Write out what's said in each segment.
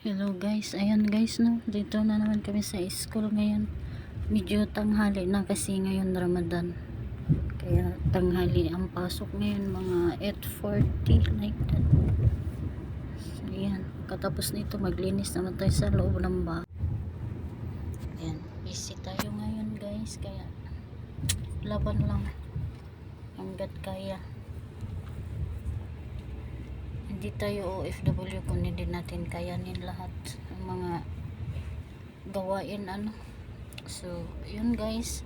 Hello guys, ayan guys no, dito na naman kami sa school ngayon. Medyo tanghali na kasi ngayon Ramadan. Kaya tanghali ang pasok ngayon, mga 8:40 like that. So ayan, katapos nito maglinis naman tayo sa loob ng bahay. Ayan, busy tayo ngayon guys, kaya laban lang hanggat kaya. Hindi tayo OFW kung hindi natin kayanin lahat ng mga gawain So yun guys,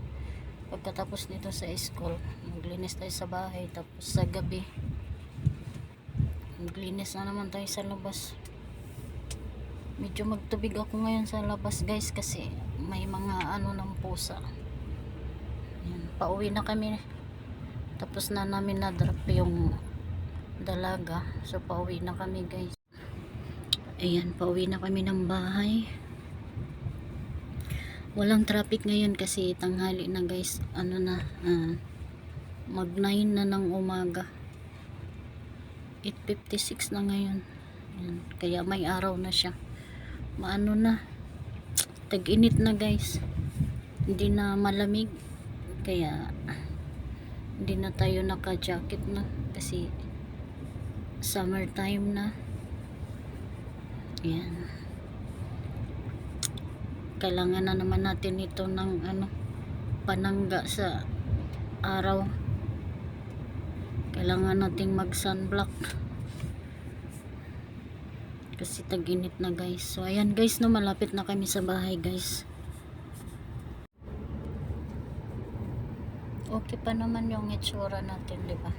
pagkatapos nito sa school maglinis tayo sa bahay, tapos sa gabi maglinis na naman tayo sa labas. Medyo magtubig ako ngayon sa labas guys kasi may mga ng pusa. Yan, pauwi na kami, tapos na namin na drop yung dalaga, so pauwi na kami guys. Ayan, pauwi na kami ng bahay. Walang traffic ngayon kasi tanghali na guys, mag 9 na ng umaga, 8:56 na ngayon. Ayan, kaya may araw na siya, na tag-init na guys, hindi na malamig, kaya hindi na tayo naka-jacket na kasi summertime na. Ayan, kailangan na naman natin ito ng panangga sa araw. Kailangan nating mag sunblock kasi tag-init na guys. So ayan guys no, malapit na kami sa bahay guys. Okay pa naman yung itsura natin, di ba?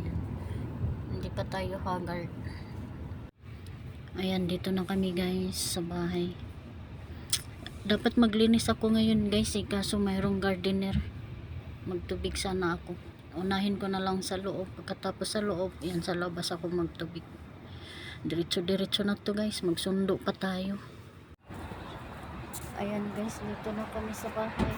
Ayan, hindi pa tayo haggard. Ayan, dito na kami guys sa bahay. Dapat maglinis ako ngayon guys kaso mayroong gardener. Magtubig sana ako. Unahin ko na lang sa loob, pagkatapos sa loob, yan sa labas ako magtubig. Diretso na to guys, magsundo pa tayo. Ayan guys, dito na kami sa bahay.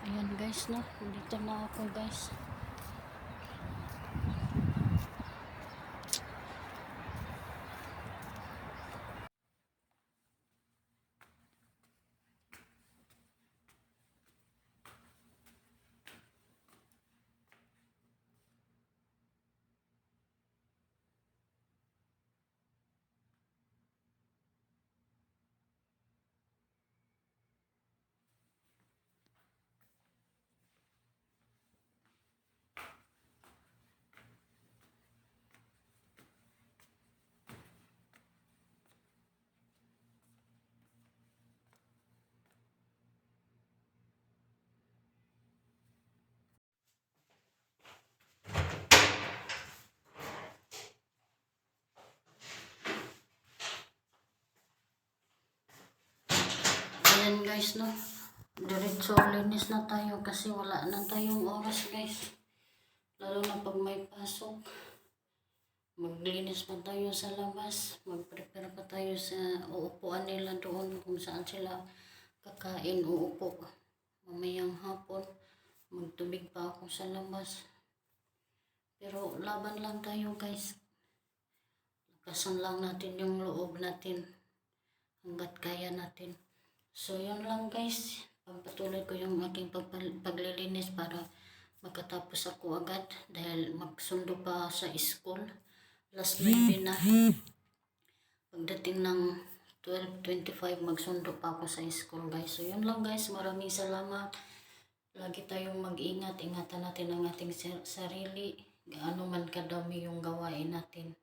Ayan guys no, dito na ako guys. Ayan guys no, diretso linis na tayo kasi wala na tayong oras guys, lalo na pag may pasok. Maglinis pa tayo sa labas, mag-prepare pa tayo sa uupuan nila doon kung saan sila kakain, uupo mamayang hapon. Magtubig pa ako sa labas, pero laban lang tayo guys, lakasan lang natin yung loob natin hanggat kaya natin. So yun lang guys, pagpatuloy ko yung aking paglilinis para magkatapos ako agad dahil magsundo pa sa school. Last 9 na, pagdating ng 12:25 magsundo pa ako sa school guys. So yun lang guys, maraming salamat. Lagi tayong mag-ingat, ingatan natin ang ating sarili, gaano man kadami yung gawain natin.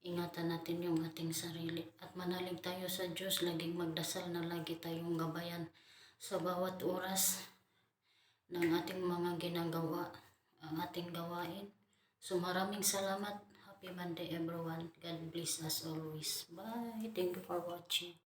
Ingatan natin yung ating sarili at manalig tayo sa Diyos. Laging magdasal na lagi tayong gabayan sa bawat oras ng ating mga ginagawa, ang ating gawain. So maraming salamat. Happy Monday everyone. God bless us always. Bye. Thank you for watching.